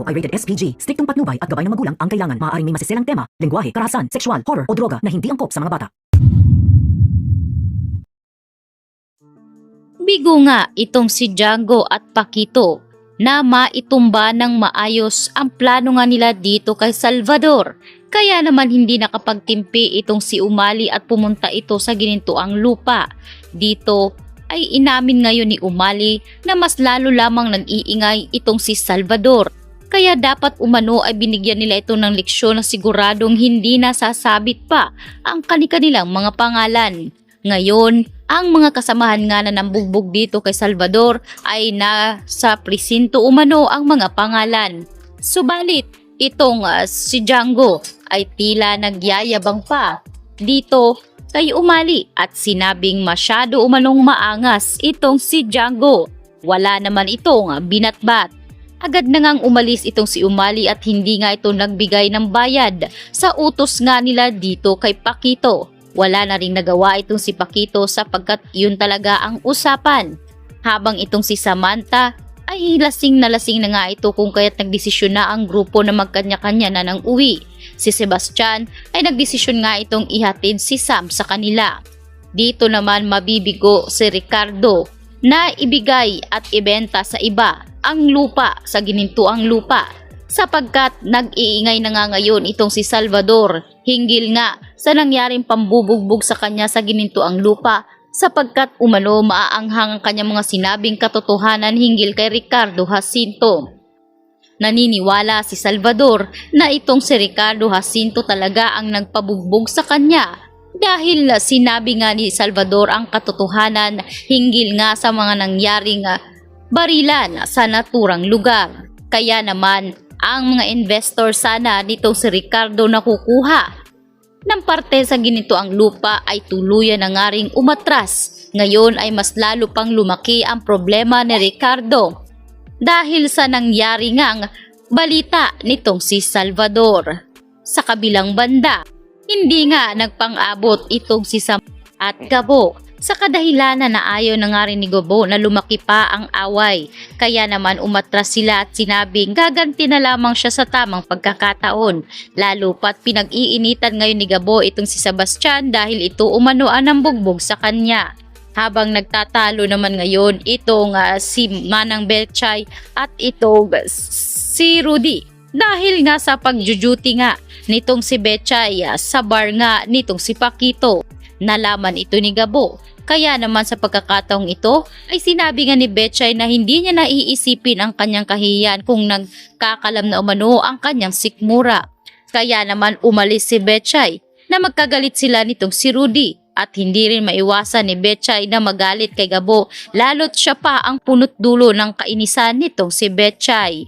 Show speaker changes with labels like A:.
A: ay rated SPG. Striktong patnubay at gabay ng magulang ang kailangan. Maaaring may masiselang tema, lengguwahe, karahasan, sexual, horror o droga na hindi angkop sa mga bata.
B: Bigo nga itong si Django at Paquito na maitumba ng maayos ang plano nga nila dito kay Salvador. Kaya naman hindi nakapagtimpi itong si Umali at pumunta ito sa ginintuang lupa. Dito ay inamin ngayon ni Umali na mas lalo lamang nag-iingay itong si Salvador. Kaya dapat umano ay binigyan nila ito ng leksyon na siguradong hindi nasasabit pa ang kanilang mga pangalan. Ngayon, ang mga kasamahan nga na nambugbog dito kay Salvador ay nasa presinto umano ang mga pangalan. Subalit, itong si Django ay tila nagyayabang pa dito kay Umali at sinabing masyado umanong maangas itong si Django. Wala naman itong binatbat. Agad na ngang umalis itong si Umali at hindi nga ito nagbigay ng bayad sa utos nga nila dito kay Paquito. Wala na ring nagawa itong si Paquito sapagkat yun talaga ang usapan. Habang itong si Samantha ay lasing na nga ito kung kaya't nagdesisyon na ang grupo na magkanya-kanya na ng uwi. Si Sebastian ay nagdesisyon nga itong ihatid si Sam sa kanila. Dito naman mabibigo si Ricardo na ibigay at ibenta sa iba ang lupa sa ginintuang lupa sapagkat nag-iingay na nga ngayon itong si Salvador hinggil nga sa nangyaring pambubugbog sa kanya sa ginintuang lupa sapagkat umano maaanghang ang kanyang mga sinabing katotohanan hinggil kay Ricardo Jacinto. Naniniwala si Salvador na itong si Ricardo Jacinto talaga ang nagpabugbog sa kanya dahil sinabi nga ni Salvador ang katotohanan hinggil nga sa mga nangyaring barilan sa naturang lugar. Kaya naman ang mga investor sana nitong si Ricardo na kukuha ng parte sa ginitoang lupa ay tuluyan na nga ring umatras. Ngayon ay mas lalo pang lumaki ang problema ni Ricardo dahil sa nangyari ngang balita nitong si Salvador. Sa kabilang banda, hindi nga nagpang-abot itong si Sam at Gabo sa kadahilanan na ayaw na nga rin ni Gabo na lumaki pa ang away. Kaya naman umatras sila at sinabing gaganti na lamang siya sa tamang pagkakataon. Lalo pat pinag-iinitan ngayon ni Gabo itong si Sebastian dahil ito umano ang nambugbog sa kanya. Habang nagtatalo naman ngayon itong si Manang Betchay at itong si Rudy. Dahil nga sa pagjujuti nga nitong si Betchay sa bar nga nitong si Paquito. Nalaman ito ni Gabo. Kaya naman sa pagkakataong ito ay sinabi nga ni Betchay na hindi niya naiisipin ang kanyang kahihiyan kung nagkakalam na umano ang kanyang sikmura. Kaya naman umalis si Betchay na magkagalit sila nitong si Rudy. At hindi rin maiwasan ni Betchay na magalit kay Gabo lalo't siya pa ang punot dulo ng kainisan nitong si Betchay.